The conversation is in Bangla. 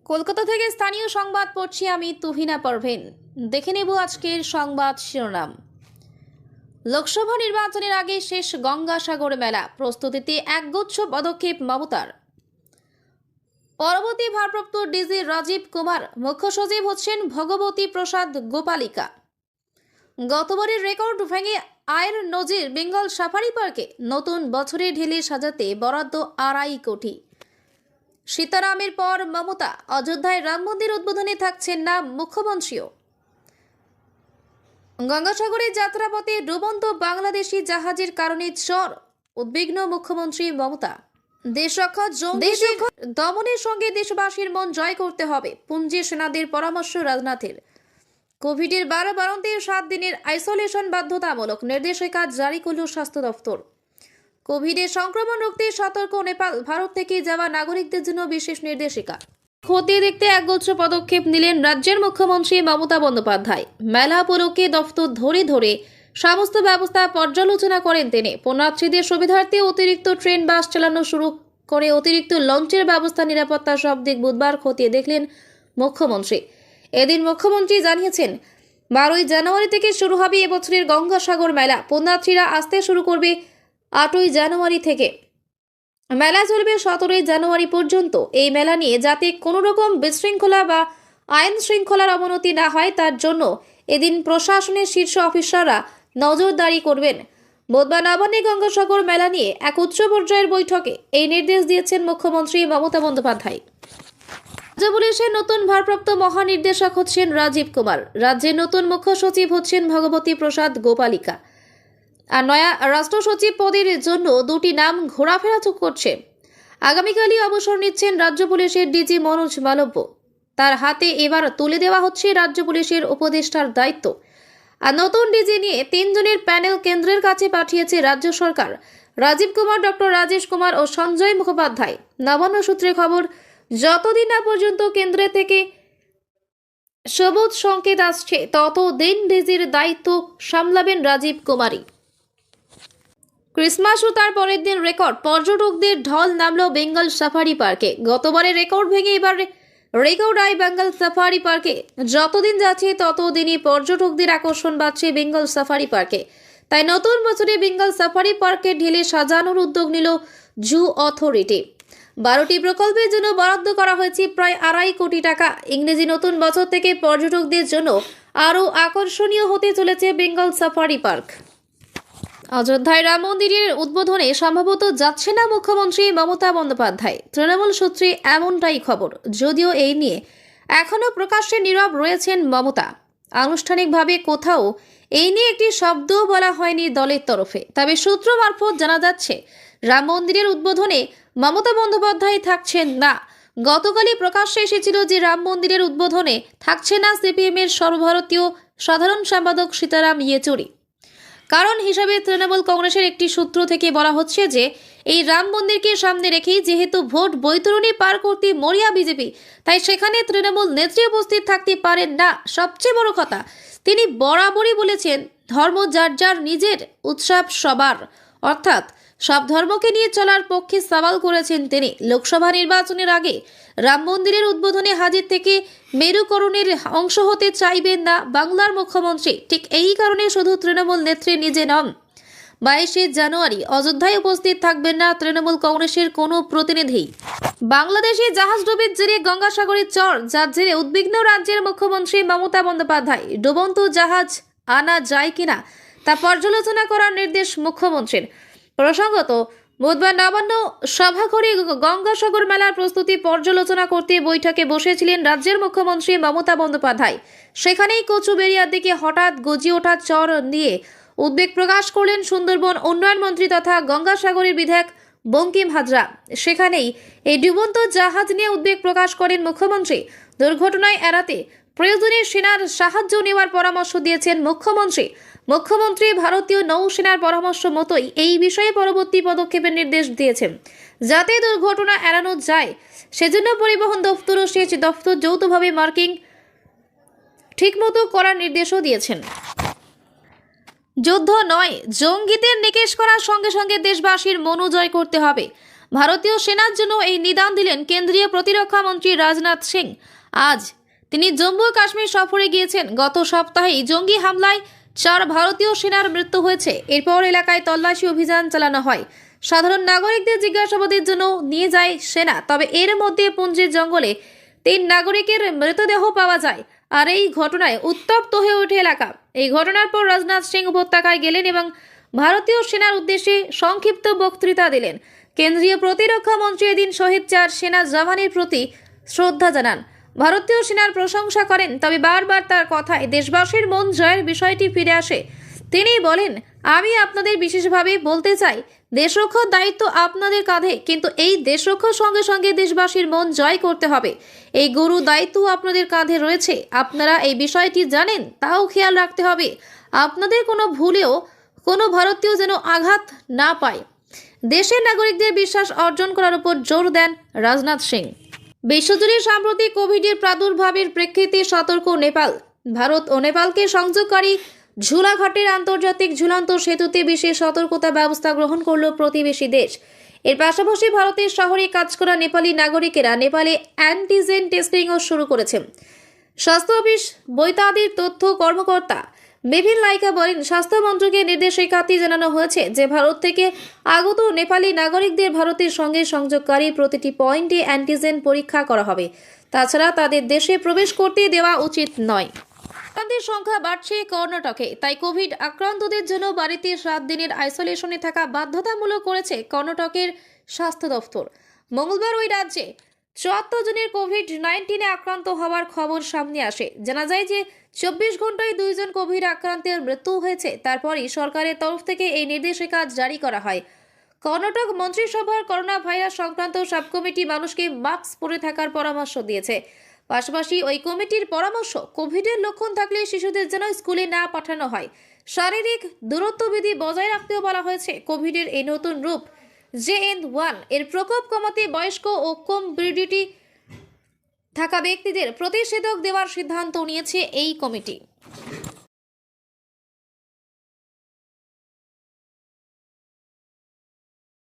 কলকাতা থেকে স্থানীয় সংবাদ পড়ছি আমি তুহিনা পারভীন। দেখে নেব আজকের সংবাদ শিরোনাম। লোকসভা নির্বাচনের আগে শেষ গঙ্গাসাগর মেলা, প্রস্তুতিতে একগুচ্ছ পদক্ষেপ মমতার। পরবর্তী ভারপ্রাপ্ত ডিজি রাজীব কুমার, মুখ্য সচিব হচ্ছেন ভগবতী প্রসাদ গোপালিকা। গতবারের রেকর্ড ভেঙে আয়ের নজির বেঙ্গল সাফারি পার্কে, নতুন বছরে ঢেলে সাজাতে বরাদ্দ 2.5 কোটি। সীতারামের পর মমতা, অযোধ্যায় রাম মন্দির উদ্বোধনে থাকছেন না মুখ্যমন্ত্রীও। গঙ্গাসাগরের যাত্রাপথে ডুবন্ত বাংলাদেশি জাহাজের কারণে চর, উদ্বিগ্ন মুখ্যমন্ত্রী মমতা। দেশ রক্ষা দমনের সঙ্গে দেশবাসীর মন জয় করতে হবে, পুঞ্জি সেনাদের পরামর্শ রাজনাথের। কোভিডের বাড়ন্তে 7 দিনের আইসোলেশন বাধ্যতামূলক, নির্দেশিকা জারি করল স্বাস্থ্য দপ্তর। কোভিডের সংক্রমণ রুখতে সতর্ক নেপাল, ভারত থেকে যাওয়া নাগরিকদের জন্য বিশেষ নির্দেশিকা। খতিয়ে দেখতে একগুচ্ছ পদক্ষেপ নিলেন রাজ্যের মুখ্যমন্ত্রী মমতা বন্দ্যোপাধ্যায়। মেলা উপলক্ষে দফতর ধরে ধরে সমস্ত ব্যবস্থা পর্যালোচনা করেন তিনি। পুণ্যার্থীদের সুবিধার্থে অতিরিক্ত ট্রেন, বাস চালানো শুরু করে অতিরিক্ত লঞ্চের ব্যবস্থা, নিরাপত্তা সব দিক বুধবার খতিয়ে দেখলেন মুখ্যমন্ত্রী। এদিন মুখ্যমন্ত্রী জানিয়েছেন, 12ই জানুয়ারি থেকে শুরু হবে এবছরের গঙ্গাসাগর মেলা। পুণ্যার্থীরা আসতে শুরু করবে 8ই জানুয়ারি থেকে। মেলা চলবে 17ই জানুয়ারি পর্যন্ত। এই মেলা নিয়ে যাতে কোনো রকম বিশৃঙ্খলা বা আইন শৃঙ্খলার অবনতি না হয়, তার জন্য এদিন প্রশাসনের শীর্ষ অফিসাররা নজরদারি করবেন। বুধবার নবান্নে গঙ্গাসাগর মেলা নিয়ে এক উচ্চ পর্যায়ের বৈঠকে এই নির্দেশ দিয়েছেন মুখ্যমন্ত্রী মমতা বন্দ্যোপাধ্যায়। রাজ্য পুলিশের নতুন ভারপ্রাপ্ত মহানির্দেশক হচ্ছেন রাজীব কুমার। রাজ্যের নতুন মুখ্য সচিব হচ্ছেন ভগবতী প্রসাদ গোপালিকা। আর নয়া রাষ্ট্র সচিব পদের জন্য 2টি নাম ঘোরাফেরা করছে। আগামীকালই অবসর নিচ্ছেন রাজ্য পুলিশের ডিজি মনোজ মালব্য। তার হাতে এবার তুলে দেওয়া হচ্ছে রাজ্য পুলিশের উপদেষ্টার দায়িত্ব। আর নতুন ডিজি নিয়ে 3 জনের প্যানেল কেন্দ্রের কাছে পাঠিয়েছে রাজ্য সরকার। রাজীব কুমার, ডক্টর রাজেশ কুমার ও সঞ্জয় মুখোপাধ্যায়। নবান্ন সূত্রে খবর, যতদিন না পর্যন্ত কেন্দ্র থেকে সবুজ সংকেত আসছে, ততদিন ডিজির দায়িত্ব সামলাবেন রাজীব কুমারই। ক্রিসমাস ও তার পরের দিন রেকর্ড পর্যটকদের ঢল নামলো বেঙ্গল সাফারি পার্কে। গতবারের রেকর্ড ভেঙে এবার রেকর্ড আয় বেঙ্গল সাফারি পার্কে। যতদিন যাচ্ছে ততদিনই পর্যটকদের আকর্ষণ বাড়ছে বেঙ্গল সাফারি পার্কে। তাই নতুন বছরে বেঙ্গল সাফারি পার্কে ঢেলে সাজানোর উদ্যোগ নিল জু অথরিটি। 12টি প্রকল্পের জন্য বরাদ্দ করা হয়েছে প্রায় 2.5 কোটি টাকা। ইংরেজি নতুন বছর থেকে পর্যটকদের জন্য আরও আকর্ষণীয় হতে চলেছে বেঙ্গল সাফারি পার্ক। অযোধ্যায় রাম মন্দিরের উদ্বোধনে সম্ভবত যাচ্ছে না মুখ্যমন্ত্রী মমতা বন্দ্যোপাধ্যায়। তৃণমূল সূত্রে এমনটাই খবর, যদিও এই নিয়ে এখনও প্রকাশ্যে নীরব রয়েছেন মমতা। আনুষ্ঠানিকভাবে কোথাও এই নিয়ে একটি শব্দও বলা হয়নি দলের তরফে। তবে সূত্র মারফত জানা যাচ্ছে, রাম মন্দিরের উদ্বোধনে মমতা বন্দ্যোপাধ্যায় থাকছেন না। গতকালই প্রকাশ্যে এসেছিল যে রাম মন্দিরের উদ্বোধনে থাকছে না সিপিএমের সর্বভারতীয় সাধারণ সম্পাদক সীতারাম ইয়েচুরি। কারণ হিসাবে তৃণমূল কংগ্রেসের একটি সূত্র থেকে বলা হচ্ছে যে এই রাম মন্দিরকে সামনে রেখেই যেহেতু ভোট বৈতরণী পার করতে মরিয়া বিজেপি, তাই সেখানে তৃণমূল নেত্রী উপস্থিত থাকতে পারেন না। সবচেয়ে বড় কথা, তিনি বরাবরই বলেছেন, ধর্ম যার যার নিজের, উৎসব সবার, অর্থাৎ সব ধর্মকে নিয়ে চলার পক্ষে সওয়াল করেছেন তিনি। লোকসভা নির্বাচনের আগে রাম মন্দিরের উদ্বোধনে হাজির থেকে মেরুকরণের অংশ হতে চাইবেন না বাংলার মুখ্যমন্ত্রী। ঠিক এই কারণে শুধু তৃণমূল নেত্রী নিজে নন, 22শে জানুয়ারি অযোধ্যায় উপস্থিত থাকবেন না তৃণমূল কংগ্রেসের কোনো প্রতিনিধি। বাংলাদেশে জাহাজ ডুবির জেরে গঙ্গাসাগরের চর, যার জেরে উদ্বিগ্ন রাজ্যের মুখ্যমন্ত্রী মমতা বন্দ্যোপাধ্যায়। ডুবন্ত জাহাজ আনা যায় কিনা তা পর্যালোচনা করার নির্দেশ মুখ্যমন্ত্রীর। প্রসঙ্গত, বুধবার নবান্ন সভাঘরে গঙ্গাসাগর মেলার প্রস্তুতি পর্যালোচনা করতে বৈঠকে বসেছিলেন রাজ্যের মুখ্যমন্ত্রী মমতা বন্দ্যোপাধ্যায়। সেখানেই কচুবেড়িয়ার দিকে হঠাৎ গজিয়ে ওঠা চর নিয়ে উদ্বেগ প্রকাশ করলেন সুন্দরবন উন্নয়ন মন্ত্রী তথা গঙ্গাসাগরের বিধায়ক বঙ্কিম হাজরা। সেখানেই এই ডুবন্ত জাহাজ নিয়ে উদ্বেগ প্রকাশ করেন মুখ্যমন্ত্রী। দুর্ঘটনায় এড়াতে প্রয়োজনে সেনার সাহায্য নেওয়ার পরামর্শ দিয়েছেন মুখ্যমন্ত্রী ভারতীয় নৌসেনার পরামর্শ মতোই এই বিষয়ে পরবর্তী পদক্ষেপের নির্দেশ দিয়েছেন। যাতে দুর্ঘটনা এড়ানো যায়, সেজন্য পরিবহন দপ্তর ও সেচ দপ্তর যৌথভাবে মার্কিং ঠিকমতো করার নির্দেশও দিয়েছেন। যুদ্ধ নয়, জঙ্গিদের নিকেশ করার সঙ্গে সঙ্গে দেশবাসীর মনোজয় করতে হবে। ভারতীয় সেনার জন্য এই নিদান দিলেন কেন্দ্রীয় প্রতিরক্ষা মন্ত্রী রাজনাথ সিং। আজ তিনি জম্মু ও কাশ্মীর সফরে গিয়েছেন। গত সপ্তাহেই জঙ্গি হামলায় 4 ভারতীয় সেনার মৃত্যু হয়েছে। এরপর এলাকায় তল্লাশি অভিযান চালানো হয়। সাধারণ নাগরিকদের জিজ্ঞাসাবাদের জন্য নিয়ে যায় সেনা। তবে এর মধ্যে পুঞ্জির জঙ্গলে 3 নাগরিকের মৃতদেহ পাওয়া যায়। আর এই ঘটনায় উত্তপ্ত হয়ে ওঠে এলাকা। এই ঘটনার পর রাজনাথ সিং উপত্যকায় গেলেন এবং ভারতীয় সেনার উদ্দেশ্যে সংক্ষিপ্ত বক্তৃতা দিলেন। কেন্দ্রীয় প্রতিরক্ষা মন্ত্রী এদিন শহীদ 4 সেনা জওয়ানের প্রতি শ্রদ্ধা জানান। ভারতীয় সেনার প্রশংসা করেন। তবে বারবার তার কথায় দেশবাসীর মন জয়ের বিষয়টি ফিরে আসে। তিনি বলেন, আমি আপনাদের বিশেষভাবে বলতে চাই, দেশরক্ষার দায়িত্ব আপনাদের কাঁধে, কিন্তু এই দেশরক্ষার সঙ্গে সঙ্গে দেশবাসীর মন জয় করতে হবে। এই গুরু দায়িত্ব আপনাদের কাঁধে রয়েছে। আপনারা এই বিষয়টি জানেন, তাও খেয়াল রাখতে হবে আপনাদের কোনো ভুলেও কোনো ভারতীয় যেন আঘাত না পায়। দেশের নাগরিকদের বিশ্বাস অর্জন করার উপর জোর দেন রাজনাথ সিং। বিশ্বজুড়ে সাম্প্রতিক কোভিডের প্রাদুর্ভাবের প্রেক্ষিতে সতর্ক নেপাল। ভারত ও নেপালকে সংযোগকারী ঝুলাঘাটের আন্তর্জাতিক ঝুলন্ত সেতুতে বিশেষ সতর্কতা ব্যবস্থা গ্রহণ করল প্রতিবেশী দেশ। এর পাশাপাশি ভারতের শহরে কাজ করা নেপালি নাগরিকেরা নেপালে অ্যান্টিজেন টেস্টিংও শুরু করেছেন। স্বাস্থ্য অফিস বৈতাদির তথ্য কর্মকর্তা বিপিন লাইকা বলেন, স্বাস্থ্য মন্ত্রকের নির্দেশিকাতে জানানো হয়েছে যে ভারত থেকে আগত নেপালি নাগরিকদের ভারতের সঙ্গে সংযোগকারী প্রতিটি পয়েন্টে অ্যান্টিজেন পরীক্ষা করা হবে। তাছাড়া তাদের দেশে প্রবেশ করতে দেওয়া উচিত নয়। আক্রান্তের সংখ্যা বাড়ছে কর্ণাটকে, তাই কোভিড আক্রান্তদের জন্য বাড়িতে 7 দিনের আইসোলেশনে থাকা বাধ্যতামূলক করেছে কর্ণাটকের স্বাস্থ্য দপ্তর। মঙ্গলবার ওই রাজ্যে 74 জনের কোভিড-19 আক্রান্ত হওয়ার খবর সামনে আসে। জানা যায় যে 24 ঘন্টায় 2 জন কোভিড আক্রান্তের মৃত্যু হয়েছে। তারপরই সরকারের তরফ থেকে এই নির্দেশিকা জারি করা হয়। কর্ণাটক মন্ত্রিসভার করোনা ভাইরাস সংক্রান্ত সাব কমিটি মানুষকে মাস্ক পরে থাকার পরামর্শ দিয়েছে। পাশাপাশি ওই কমিটির পরামর্শ, কোভিডের লক্ষণ থাকলে শিশুদের যেন স্কুলে না পাঠানো হয়। শারীরিক দূরত্ববিধি বজায় রাখতেও বলা হয়েছে। কোভিডের এই নতুন রূপ JN.1 এর প্রকোপ কমাতে বয়স্ক ও কোমরবিডিটি থাকা ব্যক্তিদের প্রতিষেধক দেওয়ার সিদ্ধান্ত নিয়েছে এই কমিটি।